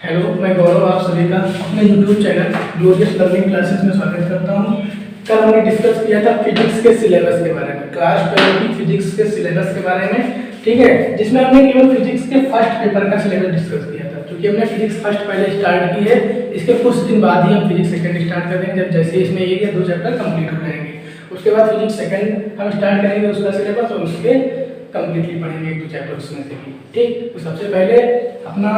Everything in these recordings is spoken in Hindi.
हेलो, मैं गौरव आप सभी का अपने YouTube channel glorious learning classes में स्वागत करता हूं। कल हमने डिस्कस किया था फिजिक्स के सिलेबस के बारे में, क्लास 12 की फिजिक्स के सिलेबस के बारे में, ठीक है, जिसमें हमने केवल फिजिक्स के फर्स्ट पेपर का सिलेबस डिस्कस किया था। क्योंकि हमने फिजिक्स फर्स्ट पहले स्टार्ट की है, इसके कुछ दिन बाद ही हम फिजिक्स सेकंड स्टार्ट करेंगे, जब जैसे इसमें एक या दो चैप्टर कंप्लीट हो जाएंगे। उसके बाद फिजिक्स सेकंड हम स्टार्ट करेंगे उसका सिलेबस, और उसके कंप्लीटली पढ़ेंगे एक दो चैप्टर उसमें से भी, ठीक। तो सबसे पहले अपना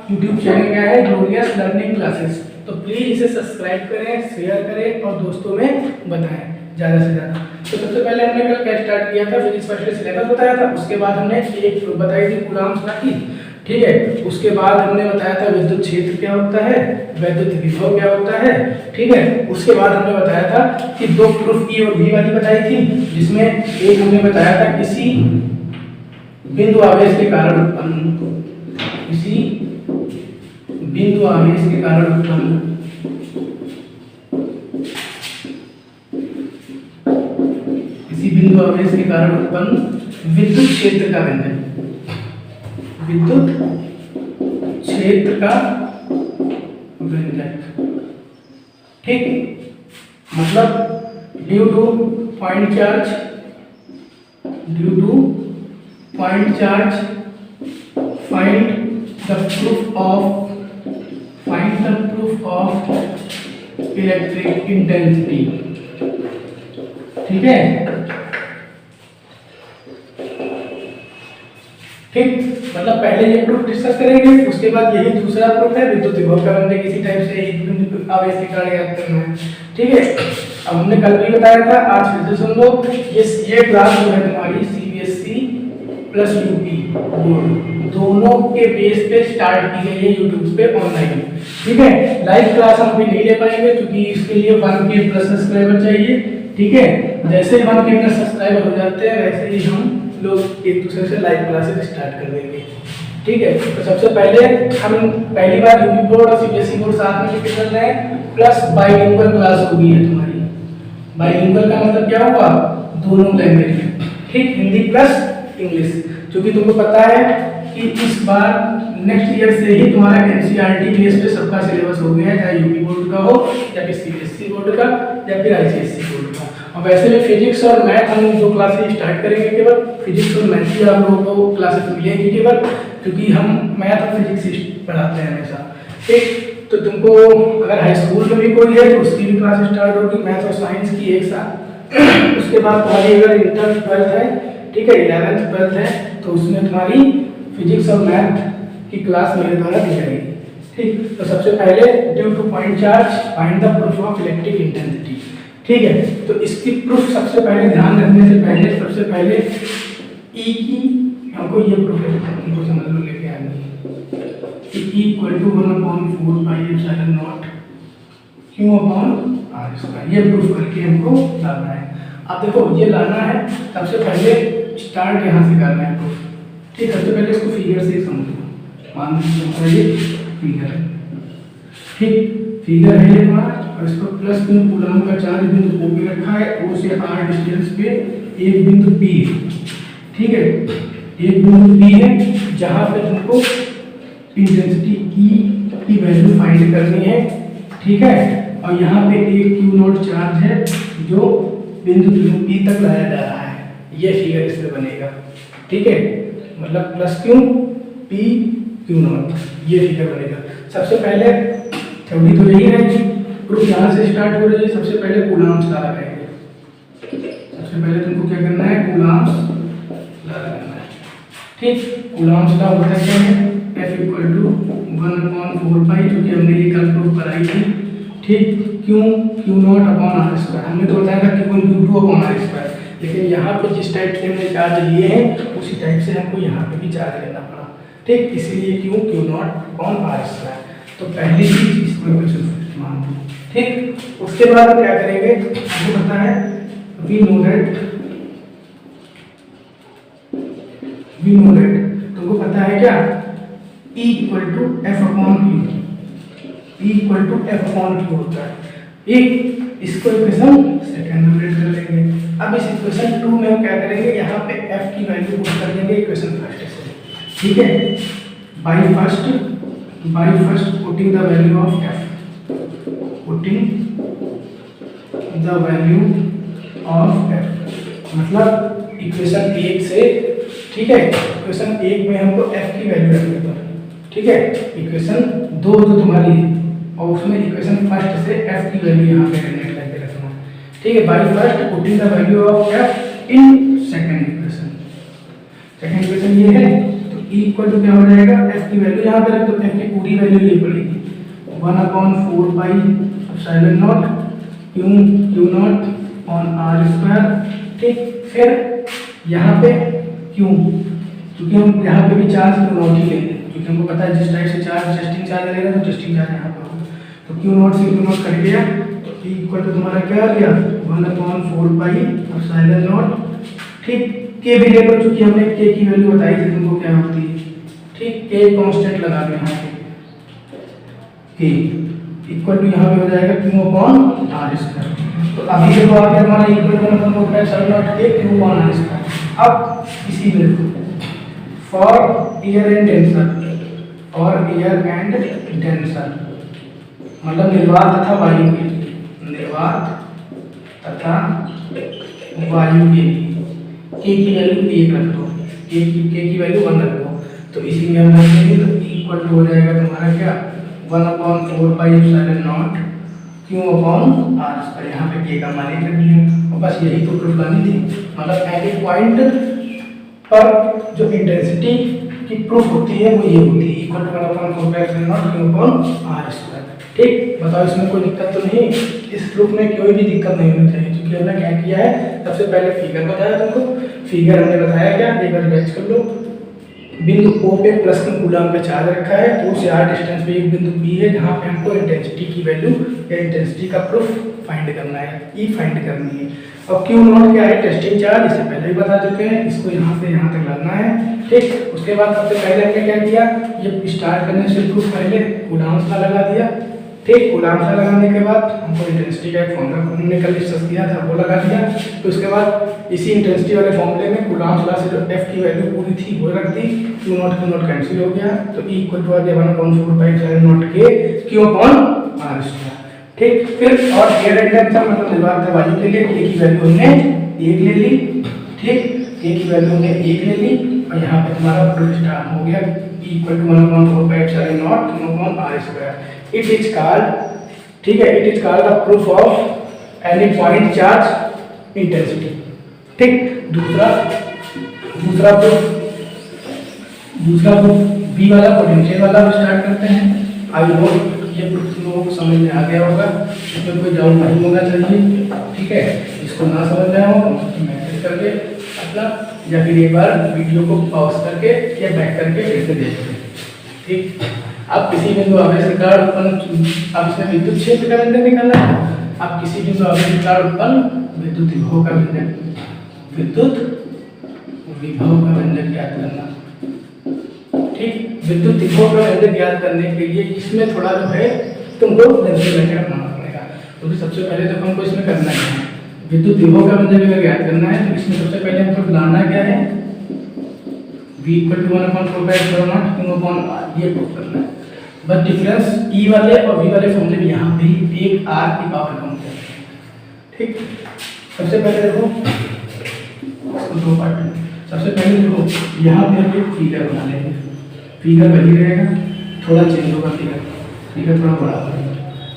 यूट्यूब चैनल क्या है, ग्लोरियस लर्निंग क्लासेस, तो प्लीज इसे सब्सक्राइब करें, शेयर करें और दोस्तों में बताएं ज़्यादा से ज़्यादा। तो सबसे पहले हमने कल क्या स्टार्ट किया था, फिजिक्स फर्स्ट सिलेबस बताया था। उसके बाद हमने एक बताई थी कूलम्ब्स लॉ की, ठीक है। उसके बाद हमने बताया था विद्युत क्षेत्र क्या होता है, वैद्युत विभव क्या होता है, ठीक है। उसके बाद हमने बताया था कि दो प्रूफ ई और वी वाली बताई थी, जिसमें एक हमने बताया था किसी बिंदु आवेश के कारण उत्पन्न, किसी बिंदु आवेश के कारण उत्पन्न बिंदु आवेश के कारण उत्पन्न विद्युत क्षेत्र का व्यंजन, विद्युत क्षेत्र का व्यंजन, ठीक। मतलब due to point charge, due to point charge find the proof of electric intensity, ठीक है, ठीक। मतलब पहले ये प्रूफ डिस्कस करेंगे, उसके बाद यही दूसरा प्रूफ है विद्युत विभव का व्यंजन किसी टाइप से एक बिंदु आवेश के कारण ज्ञात करना है, ठीक है। अब हमने कल भी बताया था, आज फिर से सुन लो। ये क्लास जो है तुम्हारी सीबीएसई प्लस यूपी बोर्ड दोनों के बेस पे स्टार्ट की गई है यूट्यूब पे ऑनलाइन, ठीक है। लाइव क्लास हम भी नहीं ले पाएंगे क्योंकि इसके लिए 1K प्लस सब्सक्राइबर चाहिए, ठीक है। जैसे 1K प्लस सब्सक्राइबर हो जाते हैं वैसे ही हम लोग एक दूसरे से लाइव क्लासेस स्टार्ट कर देंगे, ठीक है। तो सबसे पहले हम पहली बार यूपी बोर्ड और सीबीएसई बोर्ड साथ में लेके चल रहे हैं, प्लस बाइलिंगुअल क्लास होगी है तुम्हारी। बाइलिंगुअल का मतलब क्या हुआ, दोनों लैंग्वेज में, ठीक, हिंदी प्लस इंग्लिश। क्योंकि तुमको पता है कि इस बार नेक्स्ट ईयर से ही तुम्हारा एनसीईआरटी बेस पे सबका सिलेबस हो गया है, चाहे यूपी बोर्ड का हो या फिर सीबीएसई बोर्ड का या फिर आईसीएसई बोर्ड का। और वैसे भी फिजिक्स और मैथ हम दो क्लासेस स्टार्ट करेंगे, केवल फिजिक्स और मैथ की आप लोगों को क्लासेस मिलेंगी केवल, क्योंकि हम मैथ और फिजिक्स पढ़ाते हैं हमेशा, ठीक। तो तुमको अगर हाई स्कूल में भी कोई है तो उसकी भी क्लास स्टार्ट होगी, मैथ और साइंस की एक साथ। उसके बाद तुम्हारी अगर इंटर 12th है, ठीक है, 11th 12th है, तो उसमें तुम्हारी फिजिक्स और मैथ की क्लास मेरे द्वारा दी जाएगी, ठीक। तो सबसे पहले due to point charge find the proof of electric intensity, ठीक है। तो इसकी प्रूफ सबसे पहले ध्यान रखने से पहले सबसे पहले ई की हमको ये प्रूफ हमको समझ लो लेके आएंगे कि E equal to 1/4 pi epsilon naught q upon r square, ये प्रूफ करके हमको लाना है। अब देखो ये लाना है, सबसे पहले स्टार्ट यहाँ से करना है प्रूफ, ठीक। सबसे पहले इसको फिगर से समझो, मान लीजिए ये फिगर है, ठीक, फिगर है ये हमारा, और इसको प्लस बिंदु कूलम्ब का चार्ज बिंदु O पे रखा है, O से R डिस्टेंस पे एक बिंदु P है, ठीक है, एक बिंदु P है जहाँ पे तुमको इंटेंसिटी E की वैल्यू फाइंड करनी है, ठीक है। और यहाँ पे एक Q नॉट चार्ज है जो बिंदु P तक लाया जा रहा है, ये फिगर इसमें बनेगा, ठीक है। मतलब plus Q P Q not, ये फिगर बनेगा। सबसे पहले थ्योरी तो यही रहेगी, प्रूफ यहाँ से स्टार्ट हो रही है। सबसे पहले कूलम्ब्स लॉ लगाएंगे, सबसे पहले तुमको क्या करना है, कूलम्ब्स लॉ लगाना है, ठीक। कूलम्ब्स लॉ होता क्या है, F इक्वल टू 1/4 पाई, जो कि हमने ये कल प्रूफ कराई थी, ठीक। Q naught upon r square, हमने तो बताया था Q2 अपॉन आर स्क्वायर, लेकिन यहाँ पे जिस टाइप से हमने चार्ज लिए हैं उसी टाइप से हमको यहाँ पे भी चार्ज लेना पड़ा, ठीक। इसलिए Q naught upon r square. तो पहली चीज इसको इक्वेशन फर्स्ट मान लो, ठीक। उसके बाद क्या करेंगे, हमको पता है वी नो दैट तुमको पता है क्या, E equal to F upon Q, E equal to F upon Q होता है, एक। इसको इक्वेशन सेकंड में रेड कर लेंगे। अब इस इक्वेशन 2 में हम क्या करेंगे, यहाँ पे F की वैल्यू पुट कर देंगे इक्वेशन फर्स्ट से, ठीक है। By first by first putting the value of F, putting the value of F, मतलब इक्वेशन 1 से, ठीक है, इक्वेशन 1 में हमको एफ की वैल्यू रखनी पड़ेगी, ठीक है, इक्वेशन 2 जो तुम्हारी है और उसमें इक्वेशन फर्स्ट से एफ की वैल्यू यहाँ पे रिलेट करके रखना, ठीक है, by first putting the value of F in second equation, second equation ये है तो ई इक्वल टू क्या हो जाएगा, एफ की वैल्यू यहाँ पे रख दो, एफ की पूरी वैल्यू ये पड़ेगी 1/4 pi epsilon naught q naught on r square, ठीक, फिर यहाँ पे क्यों, क्योंकि हम यहाँ पे भी चार्ज क्यू नॉट ही लेंगे, क्योंकि हमको पता है जिस टाइप से चार्ज जस्टिंग चार्ज लगेगा तो जस्टिंग चार्ज यहाँ पे होगा, तो क्यू नॉट से क्यू नॉट कट गया तो ई इक्वल टू तुम्हारा क्या आ गया 1/4 पाई एप्सिलॉन नॉट, ठीक, के भी ले लो, चूंकि हमने के की वैल्यू बताई थी तुमको क्या होती है, ठीक, के कांस्टेंट लगा दो यहाँ पे, के इक्वल टू यहाँ पे हो जाएगा क्यू अपॉन आर स्क्वायर, तो अभी देखो आ गया हमारा इक्वल टू मतलब हो गया एप्सिलॉन नॉट के क्यू अपॉन आर स्क्वायर। अब इसी में देखो फॉर ईयर एंड टेंशन, और ईयर एंड टेंशन मतलब निर्वात तथा वायु के लिए, निर्वात तथा वायु के लिए के की वैल्यू 1 रख दो, के की वैल्यू 1 रख दो, तो इसी में हम रखेंगे तो इक्वल टू हो जाएगा तुम्हारा क्या 1/4 pi epsilon naught q upon r square, यहाँ पे के का मान रख लिया और बस यही तो प्रूफ लानी थी, मतलब एट ए पॉइंट पर जो इंटेंसिटी की प्रूफ होती है वो ये होती है equal to 1/4 pi epsilon naught q upon r square, ठीक, बताओ इसमें कोई दिक्कत तो नहीं, इस प्रूफ में कोई भी दिक्कत नहीं होनी चाहिए, क्योंकि हमने क्या किया है, सबसे पहले फिगर बताया तुमको, फिगर हमने बताया क्या, एक बार मैच कर लो, बिंदु O पे प्लस की कूलम पे चार्ज रखा है, तो उस यार डिस्टेंस पे एक बिंदु P है जहाँ पे हमको इंटेंसिटी की वैल्यू या इंटेंसिटी का प्रूफ फाइंड करना है, ई फाइंड करनी है, और क्यू नॉट क्या है, टेस्टिंग चार्ज, इससे पहले ही बता चुके हैं, इसको यहाँ से यहाँ तक लाना है, ठीक, उसके बाद सबसे पहले हमने क्या किया, ये स्टार्ट करने से प्रूफ पहले कूलम्स का लगा दिया, ठीक, कूलम्स का लगाने के बाद हमको इंटेंसिटी का एक फॉर्मूला हमने कल डिस्कस किया था वो लगा दिया, तो उसके बाद इसी इंटेंसिटी वाले फॉर्मूले में कूलम्स ला से जो एफ की वैल्यू पूरी थी वो रख दी, क्यू नॉट कैंसिल हो गया, तो ई इक्वल टू आ गया 1/4 पाई एप्सिलॉन नॉट के क्यू अपॉन आर स्क्वायर, ठीक, फिर और ईयर एंड टेंशन मतलब निर्वात तथा वायु के लिए के की वैल्यू हमने 1 ले ली, ठीक, के की वैल्यू हमने 1 ले ली और यहाँ पे तुम्हारा प्रूफ स्टार्ट हो गया E equal to 1/4 pi epsilon naught q upon r square, it is called, ठीक है, it is called the proof of any point charge intensity, ठीक, दूसरा प्रूफ बी वाला पोटेंशियल वाला स्टार्ट करते हैं, आई होप ये प्रूफ तुम लोगों को समझ में आ गया होगा, इसमें कोई डाउट नहीं होना चाहिए, ठीक है, इसको ना समझ में आया हो तो मैसेज करके अपना या फिर एक बार वीडियो को पॉज करके या बैक करके फिर से देख लें, ठीक, अब किसी बिंदु आवेश के कारण उत्पन्न, अब इसमें विद्युत क्षेत्र का व्यंजक निकालना है, अब किसी बिंदु आवेश के कारण उत्पन्न विद्युत विभव का व्यंजक, विद्युत विभव का व्यंजक ज्ञात करना, ठीक, विद्युत विभव का व्यंजक ज्ञात करने के लिए इसमें थोड़ा जो है तुमको लेंस लेके रखना पड़ेगा, क्योंकि सबसे पहले तो हमको इसमें करना है विद्युत विभव का व्यंजक अगर ज्ञात करना है तो इसमें सबसे पहले हमको लाना क्या है, v equal to 1/4 pi epsilon naught q upon r, ये प्रूफ करना है, बस डिफरेंस ई वाले और वी वाले फॉर्मूले में यहाँ पे ही एक आर की पावर कम करते हैं, ठीक, सबसे पहले देखो दो पार्ट में, सबसे पहले देखो यहाँ पे हम एक फिगर बना लेंगे, फिगर वही रहेगा, थोड़ा चेंज होगा फिगर थोड़ा बड़ा होगा,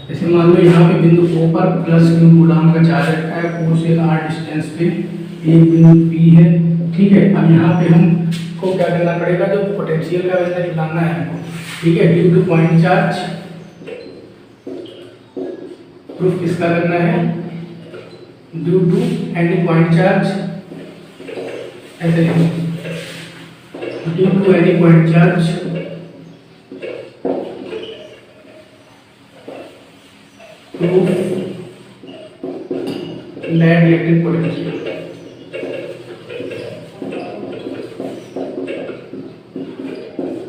जैसे मान लो यहाँ पे बिंदु O पर प्लस क्यू कूलम का चार्ज रखा है, O से R डिस्टेंस पे एक बिंदु P है, ठीक है, अब यहाँ पे हमको क्या करना पड़ेगा, जो पोटेंशियल का व्यंजक लाना है हमको, ठीक है, due to point charge, proof किसका करना है, due to any point charge, ऐसे due to any point charge proof that electric potential,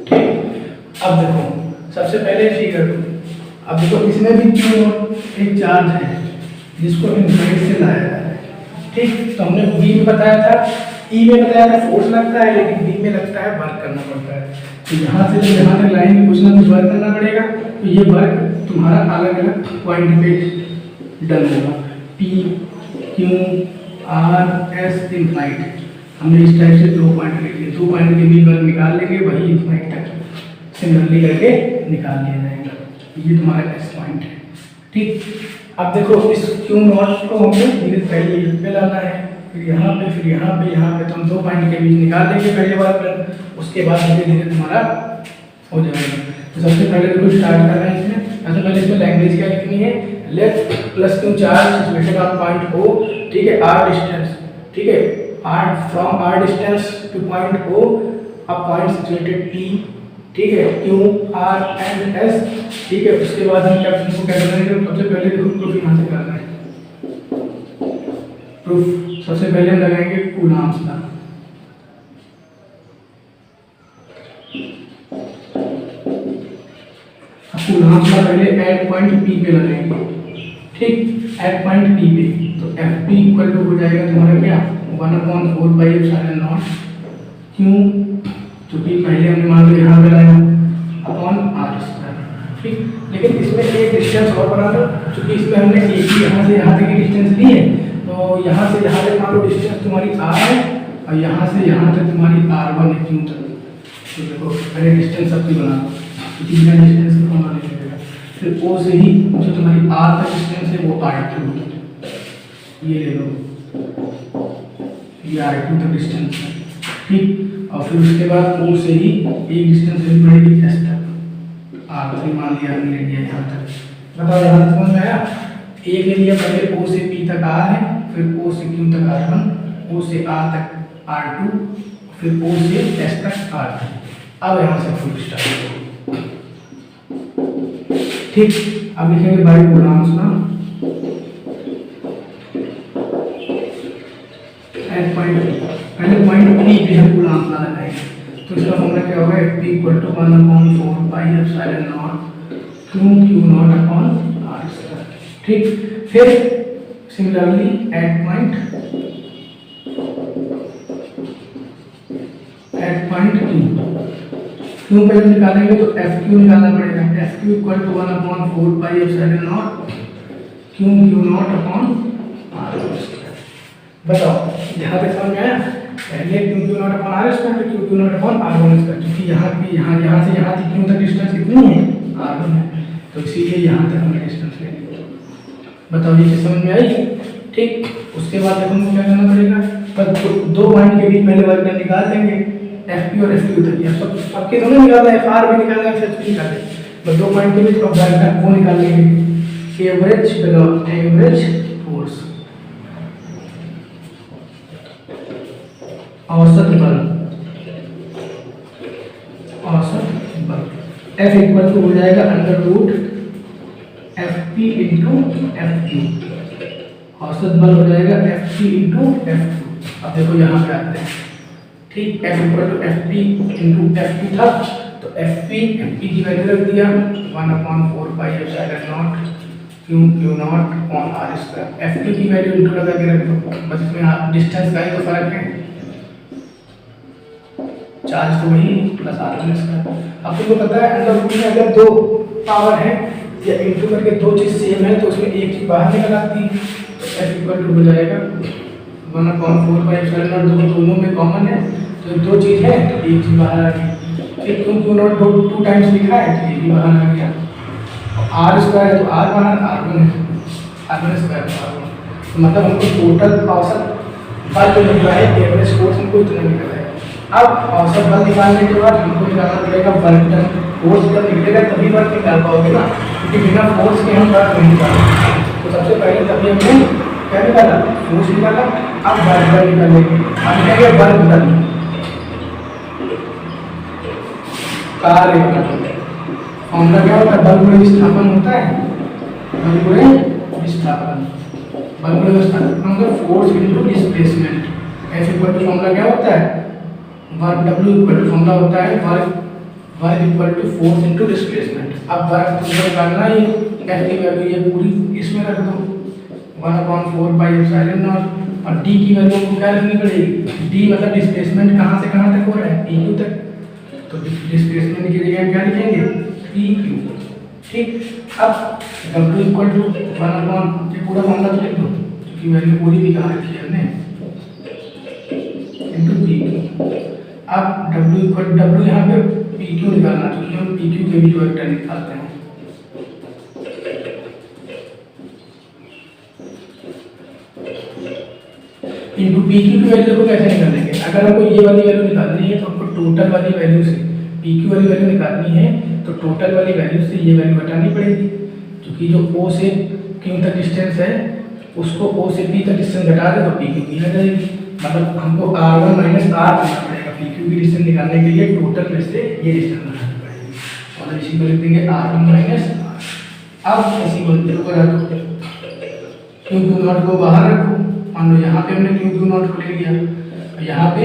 ठीक, अब देखो सबसे पहले फिगर, अब देखो इसमें भी क्यू एक चार्ज है जिसको इनसाइड से लाया है, ठीक, तो हमने बी में बताया था ई में बताया था फोर्स लगता है, लेकिन बी में लगता है वर्क करना पड़ता है। तो यहाँ से जब यहाँ तक लाइन में कुछ ना कुछ वर्क करना पड़ेगा, तो ये वर्क तुम्हारा अलग अलग पॉइंट पे डन होगा। P Q R S infinite, हमने इस टाइप से 2 पॉइंट लिख लिए, 2 पॉइंट के बीच वर्क निकाल लेंगे, वही इनफाइनाइट तक सिमिलरली करके निकाल लिया जाएगा। ये तुम्हारा एस पॉइंट है। ठीक, अब देखो इस क्यू नॉट को हमें धीरे पहले यहाँ पे लाना है, फिर यहाँ पे, फिर यहाँ पे, तो हम 2 पॉइंट के बीच निकाल देंगे पहले बार प्लस, उसके बाद धीरे धीरे तुम्हारा हो जाएगा। तो सबसे पहले देखो स्टार्ट कर रहे हैं इसमें। सबसे पहले इसमें लैंग्वेज क्या लिखनी है, let plus q charge situated on point O, ठीक है, आर डिस्टेंस, ठीक है, r from r distance to point O, a point situated P, ठीक है, क्यू आर एंड एस, ठीक है। उसके बाद हम क्या करना है, सबसे पहले देखो प्रूफ यहाँ से करना है। प्रूफ सबसे पहले हम लगाएंगे कूलॉम्स का, कूलॉम्स का पहले एट पॉइंट पी पे लगाएंगे, ठीक, एट पॉइंट पी पे। तो एफ पी इक्वल टू हो जाएगा तुम्हारा क्या, 1/4 क्यू, क्योंकि पहले हमने मान लो यहाँ पे लाया अपॉन आर स्क्वायर, ठीक। लेकिन इसमें एक डिस्टेंस और बना दो, क्योंकि इसमें हमने एक ही यहाँ से यहाँ तक की डिस्टेंस ली है, तो यहाँ से यहाँ तक मान लो डिस्टेंस तुम्हारी आर है, और यहाँ से यहाँ तक तुम्हारी R1 है क्यू तक। तो देखो पहले डिस्टेंस सबकी बना दो, क्योंकि बिना डिस्टेंस का फॉर्मूला नहीं मिलेगा। फिर O से ही जो तुम्हारी R तक डिस्टेंस है वो R2, ये ले लो, ये R2 तक डिस्टेंस है, ठीक। और फिर उसके बाद O से ही एक डिस्टेंस लेनी पड़ेगी S तक, R3 मान लिया, हमने ले लिया यहाँ तक। बताओ यहाँ तक समझ में आया? एक ले लिया पहले O से P तक R है, फिर O से Q तक R1, O से R तक R2, फिर O से S तक R3। अब यहाँ से फुल स्टॉप, ठीक। अब लिखेंगे बाई कूलॉम्स ना, एट पॉइंट पहले पॉइंट P पे हम कूलॉम्स ना लगाएंगे, तो इसका फॉर्मूला क्या होगा, P equal to 1/4 pi epsilon naught Q naught upon R square, ठीक। फिर सिमिलरली एट पॉइंट Q पे जब निकालेंगे तो FQ निकालना पड़ेगा, FQ equal to 1/4 pi epsilon naught Q naught upon R square. बताओ यहाँ तक समझ में आया? पहले Q naught upon R square, फिर Q naught upon R1 square, क्योंकि यहाँ से यहाँ तक Q तक डिस्टेंस कितनी है, R1 है, तो इसीलिए यहाँ तक हमें डिस्टेंस लेनी है। बताओ ये चीज़ समझ में आई? ठीक। उसके बाद हमको क्या करना पड़ेगा, पर 2 पॉइंट के बीच पहले वर्क निकाल देंगे, FP और FQ तक। ये सब के दोनों निकालना है, FR भी निकालना है, FH भी निकालना है, बस 2 पॉइंट के बीच का वर्क है वो निकाल लेंगे। एवरेज फोर्स, औसत बल, F इक्वल टू हो जाएगा under root FP into FQ, औसत बल हो जाएगा FP इंटू FQ। अब देखो यहाँ पे आते हैं, ठीक। F equal to FP into FQ था, तो FP की वैल्यू रख दिया 1/4 pi epsilon naught Q naught upon R square. FQ की वैल्यू इंटू लगा के रख दो, बस इसमें डिस्टेंस का ही तो फर्क है, चार्ज तो वही प्लस R1 स्क्वायर। अब तुमको पता है अंडर रूट में अगर 2 पावर है या इंटू करके 2 चीज सेम है, तो उसमें एक चीज बाहर निकल आती है, तो F इक्वल टू हो जाएगा 1/4 पाई एप्सिलॉन नॉट, दोनों में कॉमन है, तो 2 चीज है तो एक चीज बाहर आ गई। फिर Q नॉट 2 टाइम्स लिखा है तो ये भी बाहर आ गया, R स्क्वायर है तो R बाहर, R1 है, R1 स्क्वायर R1, तो मतलब हमको टोटल औसत बल जो निकला है, एवरेज फोर्स हमको इतना निकला है। अब औसत बल निकालने के बाद हमको निकालना पड़ेगा वर्क डन। फोर्स जब निकलेगा तभी वर्क निकाल पाओगे ना, क्योंकि बिना फोर्स के हम वर्क नहीं निकालेंगे। तो सबसे पहले तभी हमने क्या निकाला, फोर्स निकाला। अब वर्क डन निकालेंगे, अब निकालेंगे वर्क डन, कार्य फॉर्मूला क्या होता है, बल गुणे विस्थापन होता है, बल गुणे विस्थापन, बल गुणे विस्थापन मतलब force into displacement. F equal to formula क्या होता है, work W equal to formula होता है work equal to force into displacement. अब वर्क तुमको निकालना ही, F की वैल्यू ये पूरी इसमें रख दो 1/4 पाई एप्सिलॉन नॉट और डी की वैल्यू को क्या रखनी पड़ेगी, डी मतलब डिस्प्लेसमेंट कहाँ से कहाँ तक हो रहा है, पी क्यू तक, तो डिस्प्लेसमेंट की जगह क्या लिखेंगे, पी क्यू। ठीक, अब W इक्वल टू 1/, ये पूरा फॉर्मूला तो लिख दो क्योंकि वैल्यू पूरी भी कहाँ रखी है हमने, इनटू पी क्यू। अब W यहाँ पे पी क्यू निकालना, क्योंकि हम पी क्यू के भी वेक्टर निकालते हैं। इनटू पी क्यू की वैल्यू को कैसे निकालेंगे, अगर हमको ये वाली वैल्यू निकालनी है तो हमको टोटल वाली वैल्यू से पी क्यू वाली वैल्यू निकालनी है, तो टोटल वाली वैल्यू से ये वैल्यू हटानी पड़ेगी, क्योंकि जो O से Q तक डिस्टेंस है उसको O से P तक डिस्टेंस घटा दे तो पी क्यू की आ जाएगी। मतलब हमको R1 माइनस R करना पड़ेगा पी क्यू की डिस्टेंस निकालने के लिए, टोटल में से ये डिस्टेंस घटानी पड़ेगी, और इसी को लिख देंगे R1 माइनस R। अब इसी को रखो, क्यू क्यू नॉट को बाहर रखो, मान लो यहाँ पे हमने क्यू क्यू नॉट को ले लिया, यहाँ पे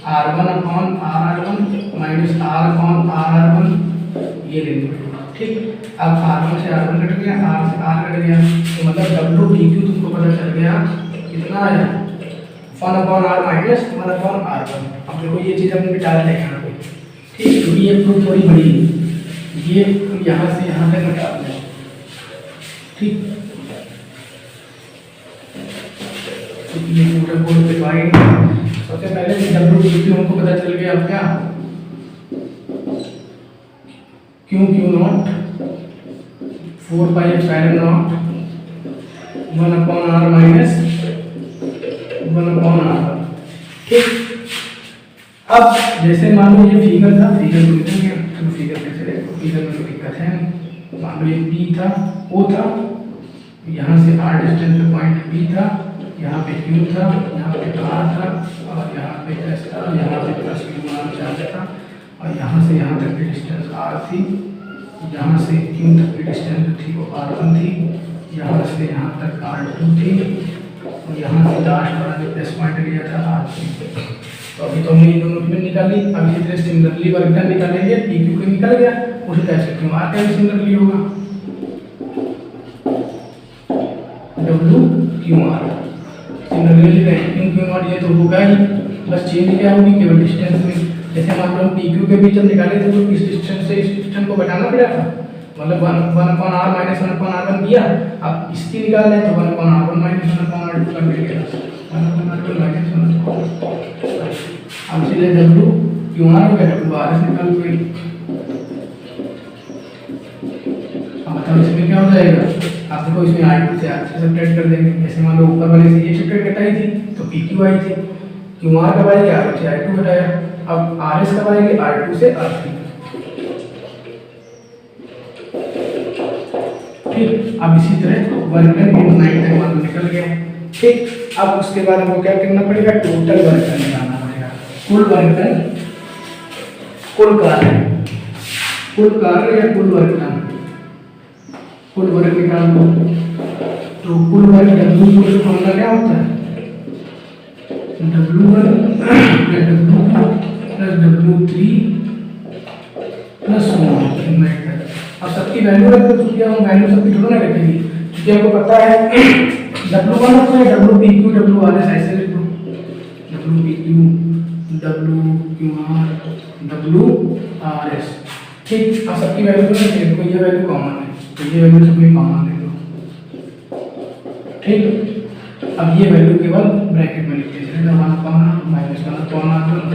R1/R1 माइनस R/R1 ये ले लो। ठीक, अब R1 से R1 कट गया, R से R कट गया, तो मतलब W तुमको पता चल गया कितना आया, 1/R माइनस 1/R1। अब देखो ये चीज़ हमने मिटा लिया यहाँ पे। ठीक, क्योंकि ये प्रूफ थोड़ी बड़ी है, ये यहाँ से यहाँ तक मिटा दिया। ठीक, ये पूरा बोर्ड पे पाएंगे। सबसे पहले W हमको पता चल गया, अब क्या Q not 4πε0 1/R minus 1/R। ठीक, अब जैसे मान लो ये फिगर था, फिगर को लिखेंगे, तो फिगर कैसे देखो, फिगर में कोई दिक्कत है नहीं। मान लो ये P था, O था, यहाँ से R डिस्टेंस पे पॉइंट P था, यहाँ पे Q था, यहाँ पे R था, और यहाँ पे S था, यहाँ पे प्लस Q चार्ज था, और यहाँ से यहाँ तक की डिस्टेंस R थी, यहाँ से Q तक की डिस्टेंस जो थी वो R1 थी, यहाँ से यहाँ तक R2 थी, और यहाँ से लास्ट वाला जो प्लस पॉइंट लिया था R3। तो अभी तो हमने ये दोनों की निकाली, अब इसी तरह सिमिलरली वर्क डन निकालेंगे, PQ का निकल गया, उसी तरह से QR का भी सिमिलरली होगा, WQR सिमिलरली QQ0 ये तो होगा ही, बस चेंज क्या होगी केवल डिस्टेंस में। जैसे मान लो हम PQ के बीच जब निकाले थे तो इस डिस्टेंस से इस डिस्टेंस को घटाना पड़ा था, मतलब 1/R माइनस 1/R1 किया, अब इसकी निकाल लें तो 1/R1 माइनस 1/R2 कर देंगे, 1/R1 माइनस 1/R2। अब सीधे WQR हो गया, WRS निकाल कोई, अब बताओ इसमें क्या हो जाएगा, आप देखो इसमें R2 से R3 सब्ट्रैक्ट कर देंगे। जैसे मान लो ऊपर वाले से ये सब्ट्रैक्ट घटाई थी तो PQ आई थी, QR कब आएगी, R1 से R2 घटाया, अब RS कब आएगी, R2 से R3। ठीक, अब इसी तरह वर्क डन 9 तक मान निकल गया। ठीक, अब उसके बाद हमको क्या करना पड़ेगा, टोटल वर्क डन निकालना पड़ेगा, कुल वर्क डन, कुल कार्य या कुल वर्क डन, कुल वर्क निकाल दो। तो कुल वर्क W को फॉर्मूला क्या होता है, W1 W2 plus W3 plus 1। अब सबकी वैल्यू रख दो, क्योंकि हम वैल्यू सबकी थोड़ा ना रखेंगे, क्योंकि हमको पता है W1 होता है WPQ WRS, ऐसे लिख दो WPQ WQR WRS। ठीक, अब सबकी वैल्यू तो नहीं देखो, ये वैल्यू कॉमन है तो ये वैल्यू सबकी कॉमन ले लो। ठीक, अब ये वैल्यू केवल ब्रैकेट में लिखते हैं, 1/R minus 1/R1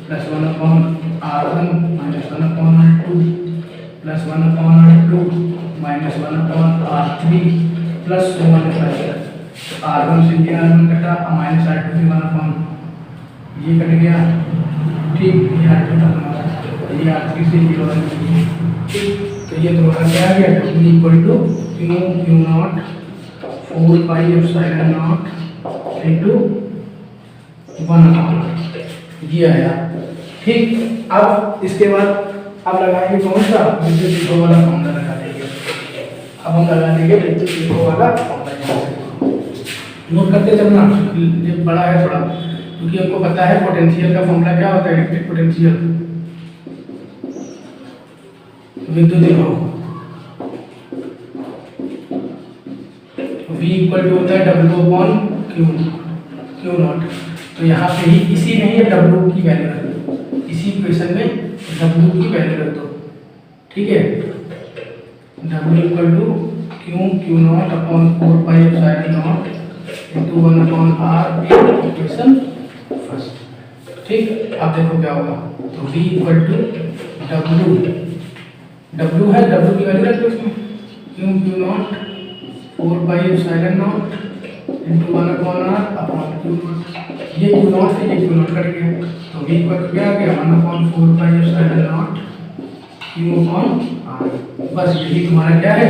plus 1/R1 minus 1/R2 plus 1/R2 minus 1/R3 plus 1/R1। R1 से ये R1 कटा, माइनस R2 से 1/, ये कट गया। ठीक, ये R2 था हमारा, ये R3 से 0। ठीक, तो ये तुम्हारा क्या आ गया, W equal to Q0 4πε0 into 1/, ये आया। ठीक, अब इसके बाद अब लगाएंगे कौन सा, विद्युत विभव वाला फॉर्मूला लगा देंगे। अब हम लगा देंगे विद्युत विभव वाला फॉर्मूला, नोट करते चलना, ये बड़ा है थोड़ा, क्योंकि हमको पता है पोटेंशियल का फॉर्मूला क्या होता है, इलेक्ट्रिक पोटेंशियल, विद्युत विभव V इक्वल टू होता है W/Q, क्यू नॉट। तो यहाँ पे ही इसी में ही डब्ल्यू की वैल्यू रख दो, इसी इक्वेशन में डब्ल्यू की वैल्यू रख दो, ठीक है। W equal to q naught upon 4 pi epsilon naught into 1 upon r equation first, ठीक। अब देखो क्या होगा, तो v इक्वल टू डब्ल्यू है, डब्ल्यू की वैल्यू रख दो इसमें, q naught 4 pi epsilon naught into 1 upon r upon q naught. ये क्यू नॉट से ये क्यू नॉट कट गया, तो v इक्वल टू क्या आ गया 1 upon 4 pi epsilon naught q upon r. बस यही तुम्हारा क्या है,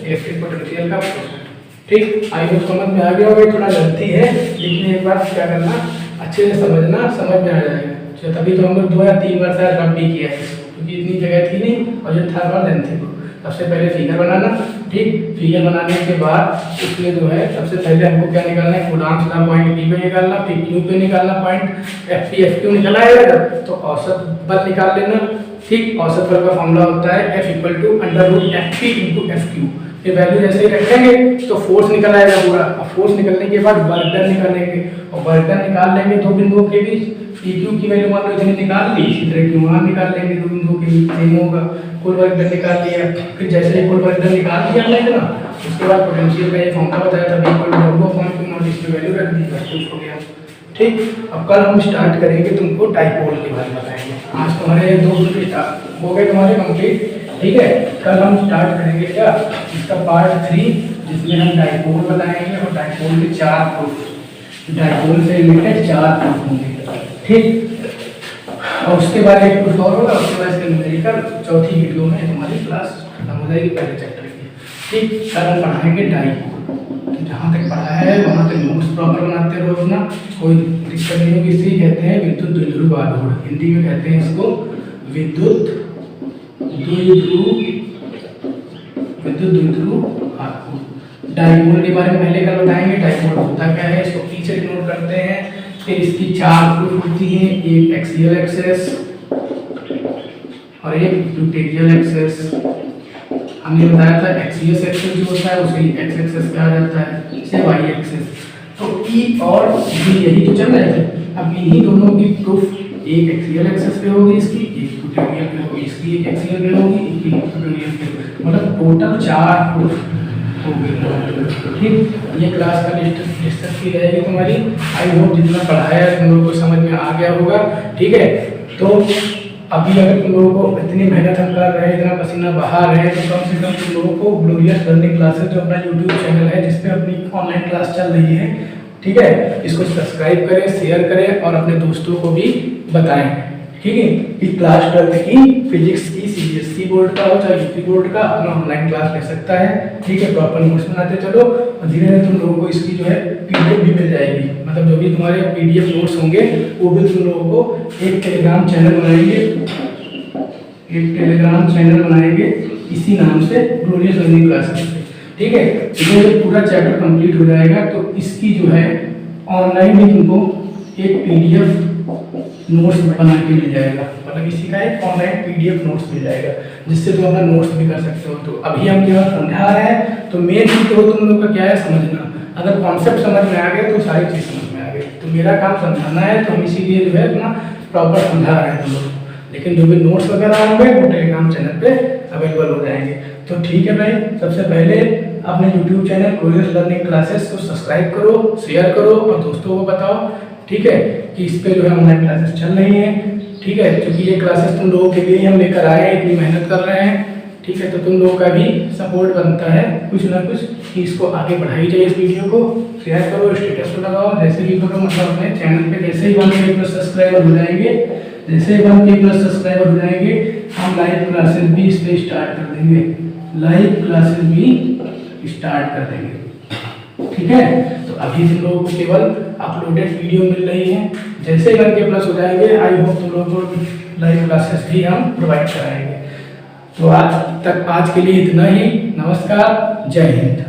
इलेक्ट्रिक पोटेंशियल का प्रोसेस, ठीक। आई होप समझ में आ गया होगा, थोड़ा गलती है लेकिन एक बार क्या करना, अच्छे से समझना, समझ में आ जाएगा। चलो तभी तो हम लोग 2 या 3 बार शायद रब भी किया है, क्योंकि इतनी जगह थी नहीं और ये था बार लेंथ थी। सबसे पहले फिगर बनाना, ठीक। फिगर बनाने के बाद इसमें जो है सबसे पहले हमको क्या निकालना है, कूलाम्स का पॉइंट पी पे निकालना, फिर क्यू पे निकालना point F P F Q निकला है तो औसत बल निकाल लेना, ठीक। औसत बल का फॉर्मूला होता है F equal to under root F P into F Q. ये वैल्यू जैसे ही रखेंगे तो फोर्स निकल आएगा पूरा। अब फोर्स निकलने के बाद वर्क डन निकालेंगे और वर्क डन निकाल लेंगे दो बिंदुओं के बीच। पी क्यू की वैल्यू मान लो इतनी निकाल ली, इसी तरह क्यू मान निकाल लेंगे दो बिंदुओं के बीच, सेम होगा। कुल वर्क डन निकाल लिया, फिर जैसे ही कुल वर्क डन निकाल लिया हमने ना, उसके बाद पोटेंशियल का ये फॉर्मूला बताया था v equal to W upon q naught, इसकी वैल्यू रख दी, बस कुछ हो गया, ठीक। अब कल हम स्टार्ट करेंगे, तुमको डाइपोल के बारे में बताएंगे। आज तुम्हारे 2 यूनिट हो गए तुम्हारे कंप्लीट, ठीक है। कल हम स्टार्ट करेंगे क्या, इसका पार्ट 3, जिसमें हम डाइपोल बताएंगे और डाइपोल के 4 प्रूफ, डाइपोल से रिलेटेड 4 प्रूफ होंगे, ठीक। और उसके बाद एक प्रूफ और होगा, उसके बाद इसके न्यूमेरिकल चौथी वीडियो में तुम्हारी क्लास खत्म हो जाएगी पहले चैप्टर की, ठीक। कल हम पढ़ाएंगे डाइपोल, जहाँ तक पढ़ा है वहाँ तक नोट्स प्रॉपर बनाते रहो अपना, कोई दिक्कत नहीं होगी। इसे कहते हैं विद्युत द्विध्रुव आघूर्ण, हिंदी में कहते हैं इसको विद्युत द्विध्रुव आघूर्ण। डाइपोल के बारे में पहले कल बताएंगे, डाइपोल होता क्या है, इसको पीछे इग्नोर करते हैं। फिर इसकी 4 प्रूफ होती हैं, एक एक्सियल एक्सेस और एक ड्यूटेरियल एक्सेस। हमने बताया था एक्सियल एक्सेस जो होता है उसे एक्स एक्सेस कहा जाता है, इसे वाई एक्सेस। तो ई और बी यही तो चल रहे थे, अब इन्हीं दोनों की प्रूफ एक एक्सियल एक्सेस पे होगी इसकी, एक ड्यूटेरियल पे होगी इसकी, एक एक्सियल पे होगी, एक ड्यूटेरियल पे, मतलब टोटल 4 प्रूफ हो गए, ठीक। ये क्लास का डिस्कस की जाएगी तुम्हारी। आई होप जितना पढ़ाया तुम लोगों को समझ में आ गया होगा, ठीक है। तो अभी अगर तुम लोगों को इतनी मेहनत हम कर रहे हैं, इतना पसीना बहा रहे हैं, तो कम से कम तुम लोगों को ग्लोरियस लर्निंग क्लासेस जो अपना यूट्यूब चैनल है जिसपे अपनी ऑनलाइन क्लास चल रही है, ठीक है, इसको सब्सक्राइब करें, शेयर करें और अपने दोस्तों को भी बताएं, ठीक है। कि क्लास 12 की फिजिक्स की CBSE बोर्ड का हो चाहे यूपी बोर्ड का अपना ऑनलाइन क्लास ले सकता है, ठीक है। प्रॉपर नोट्स बनाते चलो और धीरे धीरे तुम लोगों को इसकी जो है PDF भी मिल जाएगी, मतलब जो भी तुम्हारे PDF नोट्स होंगे वो भी तुम लोगों को एक टेलीग्राम चैनल बनाएंगे, इसी नाम से ग्लोरियस लर्निंग क्लासेस, ठीक है। जब पूरा चैप्टर कंप्लीट हो जाएगा तो इसकी जो है ऑनलाइन ही तुमको एक PDF नोट्स बना के मिल जाएगा, मतलब इसी का एक ऑनलाइन PDF नोट्स मिल जाएगा जिससे तुम अपना नोट्स भी कर सकते हो। तो अभी हम केवल समझा रहे हैं, तो मेन चीज तो तुम लोग का क्या है समझना। अगर कॉन्सेप्ट समझ में आ गया तो सारी चीज समझ में आ गई, तो मेरा काम समझाना है, तो हम इसीलिए जो है अपना प्रॉपर समझा रहे हैं तुम लोग। लेकिन जो भी नोट्स वगैरह होंगे वो टेलीग्राम चैनल पे अवेलेबल हो जाएंगे। तो ठीक है भाई, सबसे पहले अपने YouTube channel glorious learning classes को सब्सक्राइब करो, शेयर करो और दोस्तों को बताओ, ठीक है, कि इस पे जो है ऑनलाइन क्लासेस चल रही हैं, ठीक है। क्योंकि ये क्लासेस तुम लोगों के लिए ही हम लेकर आए हैं, इतनी मेहनत कर रहे हैं, ठीक है। तो तुम लोगों का भी सपोर्ट बनता है कुछ ना कुछ कि इसको आगे बढ़ाई जाए, इस वीडियो को शेयर करो, स्टेटस पे लगाओ, जैसे भी करो, मतलब अपने चैनल पे जैसे ही 1K+ सब्सक्राइबर हो जाएंगे, जैसे 1K+ सब्सक्राइबर हो जाएंगे हम लाइव क्लासेस भी इस पे स्टार्ट कर देंगे, ठीक है। तो अभी तुम लोगों को केवल अपलोडेड वीडियो मिल रही है, जैसे 1K+ हो जाएंगे आई होप तुम लोगों को लाइव क्लासेस भी हम प्रोवाइड कराएंगे। तो आज के लिए इतना ही, नमस्कार, जय हिंद।